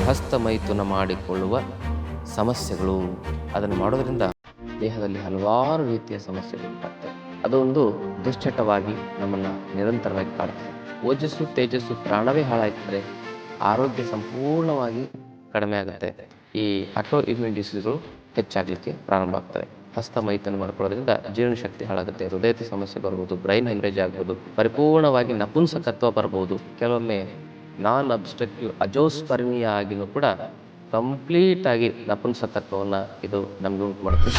ಹಸ್ತಮೈಥುನ ಮಾಡಿಕೊಳ್ಳುವ ಸಮಸ್ಯೆಗಳು. ಅದನ್ನು ಮಾಡೋದ್ರಿಂದ ದೇಹದಲ್ಲಿ ಹಲವಾರು ರೀತಿಯ ಸಮಸ್ಯೆಗಳು ಉಂಟಾಗ್ತವೆ. ಅದೊಂದು ದುಶ್ಚಟವಾಗಿ ನಮ್ಮನ್ನು ನಿರಂತರವಾಗಿ ಕಾಡ್ತದೆ. ಓಜಸ್ಸು ತೇಜಸ್ಸು ಪ್ರಾಣವೇ ಹಾಳಾಯ್ತಂದರೆ ಆರೋಗ್ಯ ಸಂಪೂರ್ಣವಾಗಿ ಕಡಿಮೆ ಆಗುತ್ತೆ. ಈ ಆಟೋ ಇಮ್ಯೂನ್ ಡಿಸೀಸ್ಗಳು ಹೆಚ್ಚಾಗಲಿಕ್ಕೆ ಪ್ರಾರಂಭ ಆಗ್ತವೆ. ಹಸ್ತಮೈಥುನ ಮಾಡ್ಕೊಳ್ಳೋದ್ರಿಂದ ಜೀರ್ಣಶಕ್ತಿ ಹಾಳಾಗುತ್ತೆ, ಹೃದಯದ ಸಮಸ್ಯೆ ಬರ್ಬೋದು, ಬ್ರೈನ್ ಹೆಮ್ರೇಜ್ ಆಗ್ಬೋದು, ಪರಿಪೂರ್ಣವಾಗಿ ನಪುಂಸಕತ್ವ ಬರ್ಬೋದು. ಕೆಲವೊಮ್ಮೆ ನಾನ್ ಅಬ್ಸ್ಟ್ರಕ್ಟಿವ್ ಅಜೋಸ್ಪರ್ಮಿಯ ಆಗಿನೂ ಕೂಡ ಕಂಪ್ಲೀಟ್ ಆಗಿ ನಪುಂಸಕತ್ವವನ್ನು ಇದು ನಮಗೆ ಉಂಟು ಮಾಡುತ್ತೆ.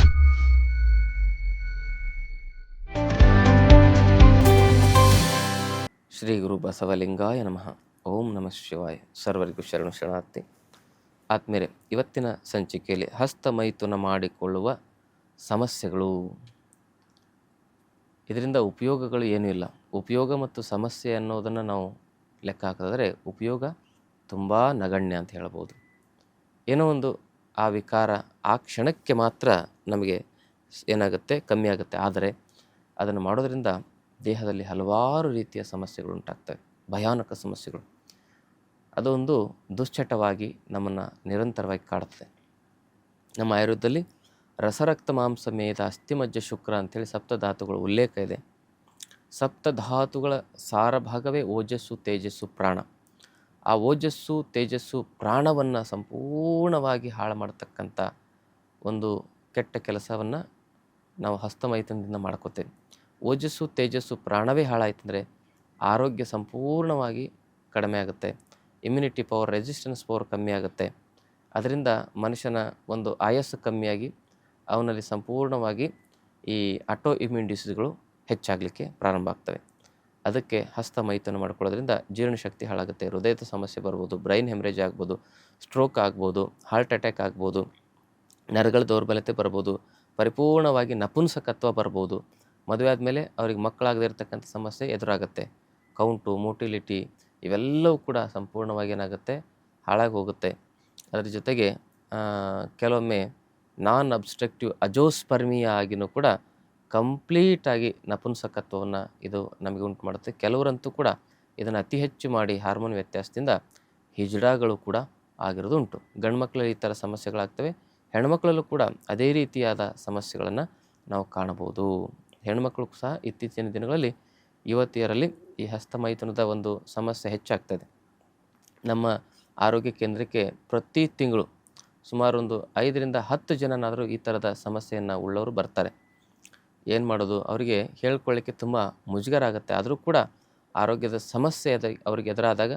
ಶ್ರೀ ಗುರು ಬಸವಲಿಂಗಾಯ ನಮಃ. ಓಂ ನಮಃ ಶಿವಾಯ. ಸರ್ವರಿಗೂ ಶರಣು ಶರಣಾರ್ಥಿ. ಆತ್ಮೇಲೆ ಇವತ್ತಿನ ಸಂಚಿಕೆಯಲ್ಲಿ ಹಸ್ತಮೈಥುನ ಮಾಡಿಕೊಳ್ಳುವ ಸಮಸ್ಯೆಗಳು. ಇದರಿಂದ ಉಪಯೋಗಗಳು ಏನೂ ಇಲ್ಲ. ಉಪಯೋಗ ಮತ್ತು ಸಮಸ್ಯೆ ಅನ್ನೋದನ್ನು ನಾವು ಲೆಕ್ಕ ಹಾಕಿದ್ರೆ ಉಪಯೋಗ ತುಂಬ ನಗಣ್ಯ ಅಂತ ಹೇಳ್ಬೋದು. ಏನೋ ಒಂದು ಆ ವಿಕಾರ ಆ ಕ್ಷಣಕ್ಕೆ ಮಾತ್ರ ನಮಗೆ ಏನಾಗುತ್ತೆ, ಕಮ್ಮಿ ಆಗುತ್ತೆ. ಆದರೆ ಅದನ್ನು ಮಾಡೋದ್ರಿಂದ ದೇಹದಲ್ಲಿ ಹಲವಾರು ರೀತಿಯ ಸಮಸ್ಯೆಗಳು ಉಂಟಾಗ್ತವೆ, ಭಯಾನಕ ಸಮಸ್ಯೆಗಳು. ಅದೊಂದು ದುಶ್ಚಟವಾಗಿ ನಮ್ಮನ್ನು ನಿರಂತರವಾಗಿ ಕಾಡ್ತದೆ. ನಮ್ಮ ಆಯುರ್ವೇದದಲ್ಲಿ ರಸರಕ್ತ ಮಾಂಸ ಮೇಧ ಅಸ್ಥಿಮಜ್ಜ ಶುಕ್ರ ಅಂಥೇಳಿ ಸಪ್ತಧಾತುಗಳ ಉಲ್ಲೇಖ ಇದೆ. ಸಪ್ತಧಾತುಗಳ ಸಾರಭಾಗವೇ ಓಜಸ್ಸು ತೇಜಸ್ಸು ಪ್ರಾಣ. ಆ ಓಜಸ್ಸು ತೇಜಸ್ಸು ಪ್ರಾಣವನ್ನು ಸಂಪೂರ್ಣವಾಗಿ ಹಾಳು ಮಾಡತಕ್ಕಂಥ ಒಂದು ಕೆಟ್ಟ ಕೆಲಸವನ್ನು ನಾವು ಹಸ್ತಮೈಥುನದಿಂದ ಮಾಡ್ಕೋತೇವೆ. ಓಜಸ್ಸು ತೇಜಸ್ಸು ಪ್ರಾಣವೇ ಹಾಳಾಯ್ತಂದರೆ ಆರೋಗ್ಯ ಸಂಪೂರ್ಣವಾಗಿ ಕಡಿಮೆ ಆಗುತ್ತೆ. ಇಮ್ಯುನಿಟಿ ಪವರ್, ರೆಸಿಸ್ಟೆನ್ಸ್ ಪವರ್ ಕಮ್ಮಿ ಆಗುತ್ತೆ. ಅದರಿಂದ ಮನುಷ್ಯನ ಒಂದು ಆಯಸ್ಸು ಕಮ್ಮಿಯಾಗಿ ಅವನಲ್ಲಿ ಸಂಪೂರ್ಣವಾಗಿ ಈ ಆಟೋ ಇಮ್ಯೂನ್ ಡಿಸೀಸ್ಗಳು ಹೆಚ್ಚಾಗಲಿಕ್ಕೆ ಪ್ರಾರಂಭ ಆಗ್ತವೆ. ಅದಕ್ಕೆ ಹಸ್ತಮೈಥುನ ಮಾಡ್ಕೊಳ್ಳೋದ್ರಿಂದ ಜೀರ್ಣಶಕ್ತಿ ಹಾಳಾಗುತ್ತೆ, ಹೃದಯದ ಸಮಸ್ಯೆ ಬರ್ಬೋದು, ಬ್ರೈನ್ ಹೆಮ್ರೇಜ್ ಆಗ್ಬೋದು, ಸ್ಟ್ರೋಕ್ ಆಗ್ಬೋದು, ಹಾರ್ಟ್ ಅಟ್ಯಾಕ್ ಆಗ್ಬೋದು, ನರಗಳ ದೌರ್ಬಲ್ಯತೆ ಬರ್ಬೋದು, ಪರಿಪೂರ್ಣವಾಗಿ ನಪುಂಸಕತ್ವ ಬರ್ಬೋದು. ಮದುವೆ ಆದಮೇಲೆ ಅವ್ರಿಗೆ ಮಕ್ಕಳಾಗದೇ ಇರತಕ್ಕಂಥ ಸಮಸ್ಯೆ ಎದುರಾಗುತ್ತೆ. ಕೌಂಟು, ಮೋಟಿಲಿಟಿ ಇವೆಲ್ಲವೂ ಕೂಡ ಸಂಪೂರ್ಣವಾಗಿ ಏನಾಗುತ್ತೆ, ಹಾಳಾಗಿ ಹೋಗುತ್ತೆ. ಅದರ ಜೊತೆಗೆ ಕೆಲವೊಮ್ಮೆ ನಾನ್ ಅಬ್ಸ್ಟ್ರಕ್ಟಿವ್ ಅಜೋಸ್ಪರ್ಮಿಯ ಆಗಿನೂ ಕೂಡ ಕಂಪ್ಲೀಟಾಗಿ ನಪುಂಸಕತ್ವವನ್ನು ಇದು ನಮಗೆ ಉಂಟು ಮಾಡುತ್ತೆ. ಕೆಲವರಂತೂ ಕೂಡ ಇದನ್ನು ಅತಿ ಹೆಚ್ಚು ಮಾಡಿ ಹಾರ್ಮೋನ್ ವ್ಯತ್ಯಾಸದಿಂದ ಹಿಜಡಾಗಳು ಕೂಡ ಆಗಿರೋದು ಉಂಟು. ಗಂಡು ಮಕ್ಕಳಲ್ಲಿ ಈ ಥರ ಸಮಸ್ಯೆಗಳಾಗ್ತವೆ, ಹೆಣ್ಮಕ್ಳಲ್ಲೂ ಕೂಡ ಅದೇ ರೀತಿಯಾದ ಸಮಸ್ಯೆಗಳನ್ನು ನಾವು ಕಾಣಬಹುದು. ಹೆಣ್ಮಕ್ಳು ಸಹ ಇತ್ತೀಚಿನ ದಿನಗಳಲ್ಲಿ ಯುವತಿಯರಲ್ಲಿ ಈ ಹಸ್ತಮೈಥುನದ ಒಂದು ಸಮಸ್ಯೆ ಹೆಚ್ಚಾಗ್ತದೆ. ನಮ್ಮ ಆರೋಗ್ಯ ಕೇಂದ್ರಕ್ಕೆ ಪ್ರತಿ ತಿಂಗಳು ಸುಮಾರು ಒಂದು 5ರಿಂದ 10 ಜನನಾದರೂ ಈ ಥರದ ಸಮಸ್ಯೆಯನ್ನು ಉಳ್ಳವರು ಬರ್ತಾರೆ. ಏನು ಮಾಡೋದು, ಅವರಿಗೆ ಹೇಳ್ಕೊಳ್ಳಿಕ್ಕೆ ತುಂಬ ಮುಜುಗರ ಆಗುತ್ತೆ. ಆದರೂ ಕೂಡ ಆರೋಗ್ಯದ ಸಮಸ್ಯೆ ಅವ್ರಿಗೆ ಎದುರಾದಾಗ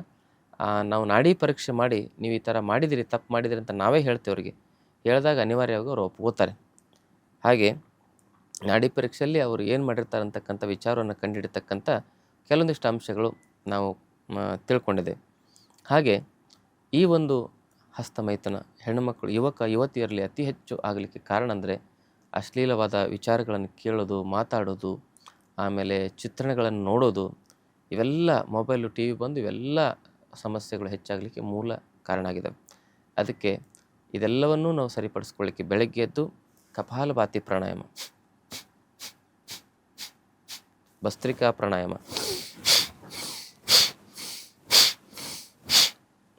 ನಾವು ನಾಡಿ ಪರೀಕ್ಷೆ ಮಾಡಿ ನೀವು ಈ ಥರ ಮಾಡಿದಿರಿ, ತಪ್ಪು ಮಾಡಿದಿರಿ ಅಂತ ನಾವೇ ಹೇಳ್ತೇವೆ. ಅವರಿಗೆ ಹೇಳಿದಾಗ ಅನಿವಾರ್ಯವಾಗಿ ಅವರು ಒಪ್ಕೋತಾರೆ. ಹಾಗೆ ನಾಡಿ ಪರೀಕ್ಷೆಯಲ್ಲಿ ಅವರು ಏನು ಮಾಡಿರ್ತಾರೆ ಅಂತಕ್ಕಂಥ ವಿಚಾರವನ್ನು ಕಂಡುಹಿಡಿತಕ್ಕಂಥ ಕೆಲವೊಂದಿಷ್ಟು ಅಂಶಗಳು ನಾವು ತಿಳ್ಕೊಂಡಿದ್ದೇವೆ. ಹಾಗೆ ಈ ಒಂದು ಹಸ್ತಮೈಥುನ ಹೆಣ್ಣುಮಕ್ಕಳು ಯುವತಿಯರಲ್ಲಿ ಅತಿ ಹೆಚ್ಚು ಆಗಲಿಕ್ಕೆ ಕಾರಣ ಅಂದರೆ ಅಶ್ಲೀಲವಾದ ವಿಚಾರಗಳನ್ನು ಕೇಳೋದು, ಮಾತಾಡೋದು, ಆಮೇಲೆ ಚಿತ್ರಣಗಳನ್ನು ನೋಡೋದು, ಇವೆಲ್ಲ ಮೊಬೈಲು, ಟಿ ವಿ ಬಂದು ಇವೆಲ್ಲ ಸಮಸ್ಯೆಗಳು ಹೆಚ್ಚಾಗಲಿಕ್ಕೆ ಮೂಲ ಕಾರಣ ಆಗಿದ್ದಾವೆ. ಅದಕ್ಕೆ ಇದೆಲ್ಲವನ್ನೂ ನಾವು ಸರಿಪಡಿಸ್ಕೊಳ್ಳಿಕ್ಕೆ ಬೆಳಗ್ಗೆ ಎದ್ದು ಕಪಾಲಭಾತಿ ಪ್ರಾಣಾಯಾಮ, ಭಸ್ತ್ರಿಕಾ ಪ್ರಾಣಾಯಾಮ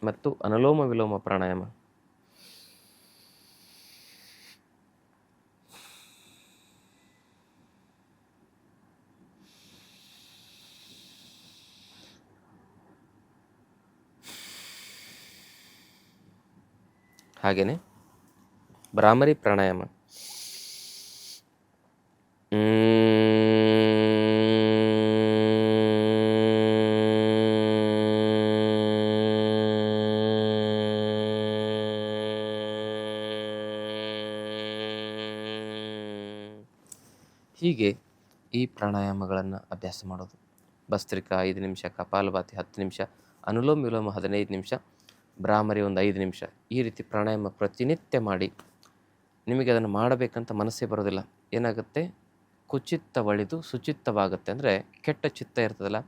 ಮತ್ತು ಅನುಲೋಮ ವಿಲೋಮ ಪ್ರಾಣಾಯಾಮ, ಹಾಗೆಯೇ ಭ್ರಾಮರಿ ಪ್ರಾಣಾಯಾಮ, ಹೀಗೆ ಈ ಪ್ರಾಣಾಯಾಮಗಳನ್ನು ಅಭ್ಯಾಸ ಮಾಡೋದು. ಭಸ್ತ್ರಿಕಾ 5 ನಿಮಿಷ, ಕಪಾಲಭಾತಿ 10 ನಿಮಿಷ, ಅನುಲೋಮ ವಿಲೋಮ 15 ನಿಮಿಷ, ಭ್ರಾಮರಿ ಒಂದು 5 ನಿಮಿಷ, ಈ ರೀತಿ ಪ್ರಾಣಾಯಾಮ ಪ್ರತಿನಿತ್ಯ ಮಾಡಿ. ನಿಮಗೆ ಅದನ್ನು ಮಾಡಬೇಕಂತ ಮನಸ್ಸೇ ಬರೋದಿಲ್ಲ. ಏನಾಗುತ್ತೆ, ಕುಚಿತ್ತ ಒಳಿದು ಸುಚಿತ್ತವಾಗುತ್ತೆ. ಅಂದರೆ ಕೆಟ್ಟ ಚಿತ್ತ ಇರ್ತದಲ್ಲ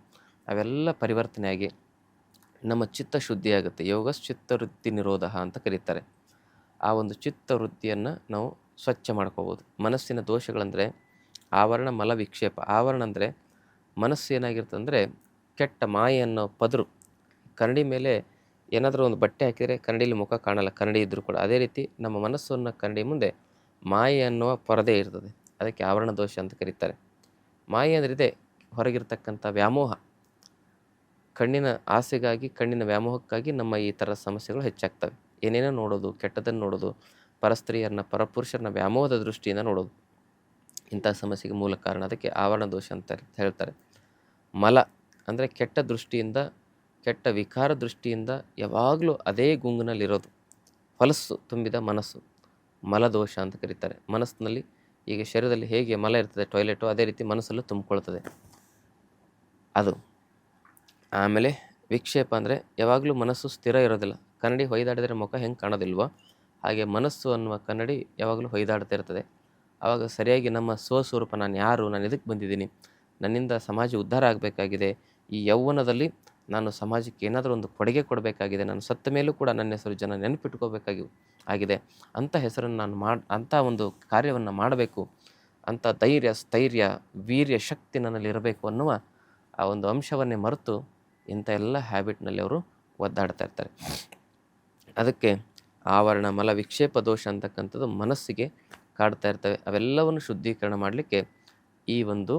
ಅವೆಲ್ಲ ಪರಿವರ್ತನೆಯಾಗಿ ನಮ್ಮ ಚಿತ್ತ ಶುದ್ಧಿಯಾಗುತ್ತೆ. ಯೋಗಶ್ಚಿತ್ತವೃತ್ತಿ ನಿರೋಧ ಅಂತ ಕರೀತಾರೆ. ಆ ಒಂದು ಚಿತ್ತವೃತ್ತಿಯನ್ನು ನಾವು ಸ್ವಚ್ಛ ಮಾಡ್ಕೋಬೋದು. ಮನಸ್ಸಿನ ದೋಷಗಳಂದರೆ ಆವರಣ, ಮಲ, ವಿಕ್ಷೇಪ. ಆವರಣ ಅಂದರೆ ಮನಸ್ಸು ಏನಾಗಿರ್ತದೆ ಅಂದರೆ ಕೆಟ್ಟ ಮಾಯೆ ಅನ್ನೋ ಪದರು ಕರಡಿ ಮೇಲೆ ಏನಾದರೂ ಒಂದು ಬಟ್ಟೆ ಹಾಕಿದರೆ ಕನ್ನಡಿಯಲ್ಲಿ ಮುಖ ಕಾಣಲ್ಲ, ಕನ್ನಡಿ ಇದ್ದರೂ ಕೂಡ. ಅದೇ ರೀತಿ ನಮ್ಮ ಮನಸ್ಸನ್ನು ಕನ್ನಡಿ ಮುಂದೆ ಮಾಯೆ ಅನ್ನುವ ಪರದೆ ಇರ್ತದೆ. ಅದಕ್ಕೆ ಆವರಣ ದೋಷ ಅಂತ ಕರೀತಾರೆ. ಮಾಯೆ ಅಂದರೆ ಇದೆ, ಹೊರಗಿರ್ತಕ್ಕಂಥ ವ್ಯಾಮೋಹ, ಕಣ್ಣಿನ ಆಸೆಗಾಗಿ, ಕಣ್ಣಿನ ವ್ಯಾಮೋಹಕ್ಕಾಗಿ ನಮ್ಮ ಈ ಥರ ಸಮಸ್ಯೆಗಳು ಹೆಚ್ಚಾಗ್ತವೆ. ಏನೇನೋ ನೋಡೋದು, ಕೆಟ್ಟದನ್ನು ನೋಡೋದು, ಪರಸ್ತ್ರೀಯರನ್ನ ಪರಪುರುಷರನ್ನ ವ್ಯಾಮೋಹದ ದೃಷ್ಟಿಯಿಂದ ನೋಡೋದು, ಇಂಥ ಸಮಸ್ಯೆಗೆ ಮೂಲ ಕಾರಣ. ಅದಕ್ಕೆ ಆವರಣ ದೋಷ ಅಂತ ಹೇಳ್ತಾರೆ. ಮಲ ಅಂದರೆ ಕೆಟ್ಟ ದೃಷ್ಟಿಯಿಂದ, ಕೆಟ್ಟ ವಿಕಾರ ದೃಷ್ಟಿಯಿಂದ ಯಾವಾಗಲೂ ಅದೇ ಗುಂಗಿನಲ್ಲಿರೋದು, ಹೊಲಸು ತುಂಬಿದ ಮನಸ್ಸು, ಮಲದೋಷ ಅಂತ ಕರೀತಾರೆ. ಮನಸ್ಸಿನಲ್ಲಿ ಈಗ ಶರೀರದಲ್ಲಿ ಹೇಗೆ ಮಲ ಇರ್ತದೆ, ಟಾಯ್ಲೆಟು, ಅದೇ ರೀತಿ ಮನಸ್ಸಲ್ಲೂ ತುಂಬಿಕೊಳ್ತದೆ ಅದು. ಆಮೇಲೆ ವಿಕ್ಷೇಪ ಅಂದರೆ ಯಾವಾಗಲೂ ಮನಸ್ಸು ಸ್ಥಿರ ಇರೋದಿಲ್ಲ. ಕನ್ನಡಿ ಹೊಯ್ದಾಡಿದರೆ ಮುಖ ಹೆಂಗೆ ಕಾಣೋದಿಲ್ವೋ ಹಾಗೆ ಮನಸ್ಸು ಅನ್ನುವ ಕನ್ನಡಿ ಯಾವಾಗಲೂ ಹೊಯ್ದಾಡ್ತಾ ಇರ್ತದೆ. ಆವಾಗ ಸರಿಯಾಗಿ ನಮ್ಮ ಸ್ವಸ್ವರೂಪ, ನಾನು ಯಾರು, ನಾನು ಇದಕ್ಕೆ ಬಂದಿದ್ದೀನಿ, ನನ್ನಿಂದ ಸಮಾಜ ಉದ್ಧಾರ ಆಗಬೇಕಾಗಿದೆ, ಈ ಯೌವನದಲ್ಲಿ ನಾನು ಸಮಾಜಕ್ಕೆ ಏನಾದರೂ ಒಂದು ಕೊಡುಗೆ ಕೊಡಬೇಕಾಗಿದೆ, ನಾನು ಸತ್ತ ಮೇಲೂ ಕೂಡ ನನ್ನ ಹೆಸರು ಜನ ಆಗಿದೆ, ಅಂಥ ಹೆಸರನ್ನು ನಾನು ಅಂಥ ಒಂದು ಕಾರ್ಯವನ್ನು ಮಾಡಬೇಕು, ಅಂಥ ಧೈರ್ಯ, ಸ್ಥೈರ್ಯ, ವೀರ್ಯ, ಶಕ್ತಿ ನನ್ನಲ್ಲಿ ಇರಬೇಕು ಅನ್ನುವ ಆ ಒಂದು ಅಂಶವನ್ನೇ ಮರೆತು ಇಂಥ ಎಲ್ಲ ಹ್ಯಾಬಿಟ್ನಲ್ಲಿ ಅವರು ಒದ್ದಾಡ್ತಾ ಇರ್ತಾರೆ. ಅದಕ್ಕೆ ಆವರಣ, ಮಲ, ವಿಕ್ಷೇಪ ದೋಷ ಅಂತಕ್ಕಂಥದ್ದು ಮನಸ್ಸಿಗೆ ಕಾಡ್ತಾ ಇರ್ತವೆ. ಅವೆಲ್ಲವನ್ನು ಶುದ್ಧೀಕರಣ ಮಾಡಲಿಕ್ಕೆ ಈ ಒಂದು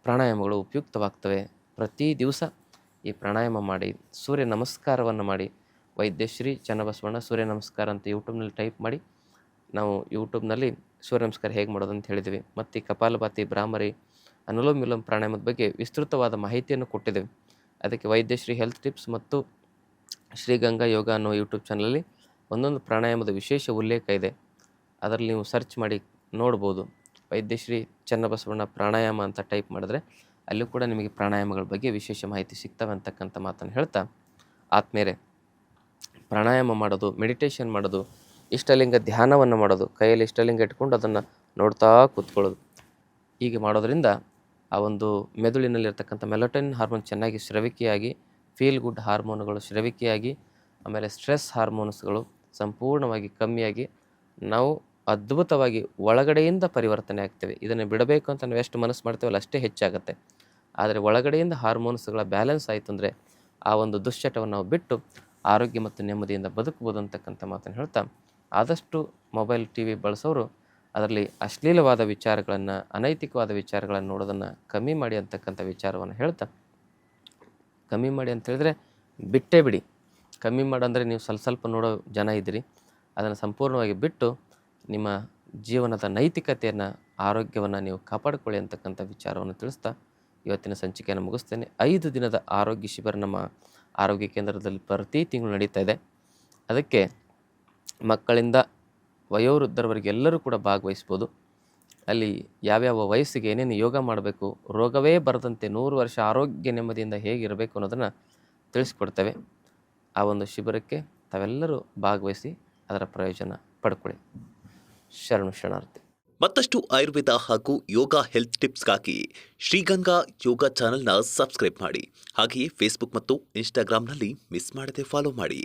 ಪ್ರಾಣಾಯಾಮಗಳು ಉಪಯುಕ್ತವಾಗ್ತವೆ. ಪ್ರತಿ ದಿವಸ ಈ ಪ್ರಾಣಾಯಾಮ ಮಾಡಿ, ಸೂರ್ಯ ನಮಸ್ಕಾರವನ್ನು ಮಾಡಿ, ವೈದ್ಯಶ್ರೀ ಚನ್ನಬಸವಣ್ಣ ಸೂರ್ಯ ನಮಸ್ಕಾರ ಅಂತ ಯೂಟ್ಯೂಬ್ನಲ್ಲಿ ಟೈಪ್ ಮಾಡಿ, ನಾವು ಯೂಟ್ಯೂಬ್ನಲ್ಲಿ ಸೂರ್ಯ ನಮಸ್ಕಾರ ಹೇಗೆ ಮಾಡೋದು ಅಂತ ಹೇಳಿದ್ದೀವಿ. ಮತ್ತು ಕಪಾಲಭಾತಿ, ಭ್ರಾಮರಿ, ಅನುಲೋಮ ವಿಲೋಮ ಪ್ರಾಣಾಯಾಮದ ಬಗ್ಗೆ ವಿಸ್ತೃತವಾದ ಮಾಹಿತಿಯನ್ನು ಕೊಟ್ಟಿದ್ದೇವೆ. ಅದಕ್ಕೆ ವೈದ್ಯಶ್ರೀ ಹೆಲ್ತ್ ಟಿಪ್ಸ್ ಮತ್ತು ಶ್ರೀಗಂಗಾ ಯೋಗ ಅನ್ನೋ ಯೂಟ್ಯೂಬ್ ಚಾನಲಲ್ಲಿ ಒಂದೊಂದು ಪ್ರಾಣಾಯಾಮದ ವಿಶೇಷ ಉಲ್ಲೇಖ ಇದೆ. ಅದರಲ್ಲಿ ನೀವು ಸರ್ಚ್ ಮಾಡಿ ನೋಡ್ಬೋದು. ವೈದ್ಯಶ್ರೀ ಚನ್ನಬಸವಣ್ಣ ಪ್ರಾಣಾಯಾಮ ಅಂತ ಟೈಪ್ ಮಾಡಿದ್ರೆ ಅಲ್ಲೂ ಕೂಡ ನಿಮಗೆ ಪ್ರಾಣಾಯಾಮಗಳ ಬಗ್ಗೆ ವಿಶೇಷ ಮಾಹಿತಿ ಸಿಗ್ತವೆ ಅಂತಕ್ಕಂಥ ಮಾತನ್ನು ಹೇಳ್ತಾ, ಆತ್ಮೇಲೆ ಪ್ರಾಣಾಯಾಮ ಮಾಡೋದು, ಮೆಡಿಟೇಷನ್ ಮಾಡೋದು, ಇಷ್ಟಲಿಂಗ ಧ್ಯಾನವನ್ನು ಮಾಡೋದು, ಕೈಯಲ್ಲಿ ಇಷ್ಟಲಿಂಗ ಇಟ್ಕೊಂಡು ಅದನ್ನು ನೋಡ್ತಾ ಕೂತ್ಕೊಳ್ಳೋದು, ಹೀಗೆ ಮಾಡೋದ್ರಿಂದ ಆ ಒಂದು ಮೆದುಳಿನಲ್ಲಿರ್ತಕ್ಕಂಥ ಮೆಲಟೋನಿನ್ ಹಾರ್ಮೋನ್ ಚೆನ್ನಾಗಿ ಸ್ರವಿಕೆಯಾಗಿ, ಫೀಲ್ ಗುಡ್ ಹಾರ್ಮೋನುಗಳು ಸ್ರವಿಕೆಯಾಗಿ, ಆಮೇಲೆ ಸ್ಟ್ರೆಸ್ ಹಾರ್ಮೋನ್ಸ್ಗಳು ಸಂಪೂರ್ಣವಾಗಿ ಕಮ್ಮಿಯಾಗಿ ನಾವು ಅದ್ಭುತವಾಗಿ ಒಳಗಡೆಯಿಂದ ಪರಿವರ್ತನೆ ಆಗ್ತೇವೆ. ಇದನ್ನು ಬಿಡಬೇಕು ಅಂತ ನಾವು ಎಷ್ಟು ಮನಸ್ಸು ಮಾಡ್ತೇವಲ್ಲ ಅಷ್ಟೇ ಹೆಚ್ಚಾಗುತ್ತೆ. ಆದರೆ ಒಳಗಡೆಯಿಂದ ಹಾರ್ಮೋನ್ಸ್ಗಳ ಬ್ಯಾಲೆನ್ಸ್ ಆಯಿತು ಅಂದರೆ ಆ ಒಂದು ದುಶ್ಚಟವನ್ನು ನಾವು ಬಿಟ್ಟು ಆರೋಗ್ಯ ಮತ್ತು ನೆಮ್ಮದಿಯಿಂದ ಬದುಕಬಹುದು ಅಂತಕ್ಕಂಥ ಮಾತನ್ನು ಹೇಳ್ತಾ, ಆದಷ್ಟು ಮೊಬೈಲ್ ಟಿ ವಿ ಬಳಸೋರು ಅದರಲ್ಲಿ ಅಶ್ಲೀಲವಾದ ವಿಚಾರಗಳನ್ನು, ಅನೈತಿಕವಾದ ವಿಚಾರಗಳನ್ನು ನೋಡೋದನ್ನು ಕಮ್ಮಿ ಮಾಡಿ ಅಂತಕ್ಕಂಥ ವಿಚಾರವನ್ನು ಹೇಳ್ತಾ, ಕಮ್ಮಿ ಮಾಡಿ ಅಂತ ಹೇಳಿದ್ರೆ ಬಿಟ್ಟೇ ಬಿಡಿ. ಕಮ್ಮಿ ಮಾಡಂದರೆ ನೀವು ಸ್ವಲ್ಪ ನೋಡೋ ಜನ ಇದ್ದೀರಿ, ಅದನ್ನು ಸಂಪೂರ್ಣವಾಗಿ ಬಿಟ್ಟು ನಿಮ್ಮ ಜೀವನದ ನೈತಿಕತೆಯನ್ನು, ಆರೋಗ್ಯವನ್ನು ನೀವು ಕಾಪಾಡಿಕೊಳ್ಳಿ ಅಂತಕ್ಕಂಥ ವಿಚಾರವನ್ನು ತಿಳಿಸ್ತಾ ಇವತ್ತಿನ ಸಂಚಿಕೆಯನ್ನು ಮುಗಿಸ್ತೇನೆ. 5 ದಿನದ ಆರೋಗ್ಯ ಶಿಬಿರ ನಮ್ಮ ಆರೋಗ್ಯ ಕೇಂದ್ರದಲ್ಲಿ ಪ್ರತಿ ತಿಂಗಳು ನಡೀತಾ ಇದೆ. ಅದಕ್ಕೆ ಮಕ್ಕಳಿಂದ ವಯೋವೃದ್ಧರವರೆಗೆ ಎಲ್ಲರೂ ಕೂಡ ಭಾಗವಹಿಸ್ಬೋದು. ಅಲ್ಲಿ ಯಾವ್ಯಾವ ವಯಸ್ಸಿಗೆ ಏನೇನು ಯೋಗ ಮಾಡಬೇಕು, ರೋಗವೇ ಬರದಂತೆ 100 ವರ್ಷ ಆರೋಗ್ಯ ನೆಮ್ಮದಿಯಿಂದ ಹೇಗಿರಬೇಕು ಅನ್ನೋದನ್ನು ತಿಳಿಸ್ಕೊಡ್ತೇವೆ. ಆ ಒಂದು ಶಿಬಿರಕ್ಕೆ ತಾವೆಲ್ಲರೂ ಭಾಗವಹಿಸಿ ಅದರ ಪ್ರಯೋಜನ ಪಡ್ಕೊಳ್ಳಿ. ಶರಣು ಶರಣಾರ್ಥಿ. ಮತ್ತಷ್ಟು ಆಯುರ್ವೇದ ಹಾಗೂ ಯೋಗ ಹೆಲ್ತ್ ಟಿಪ್ಸ್ಗಾಗಿ ಶ್ರೀಗಂಗಾ ಯೋಗ ಚಾನೆಲ್ನ ಸಬ್ಸ್ಕ್ರೈಬ್ ಮಾಡಿ. ಹಾಗೆಯೇ ಫೇಸ್ಬುಕ್ ಮತ್ತು ಇನ್ಸ್ಟಾಗ್ರಾಂನಲ್ಲಿ ಮಿಸ್ ಮಾಡದೆ ಫಾಲೋ ಮಾಡಿ.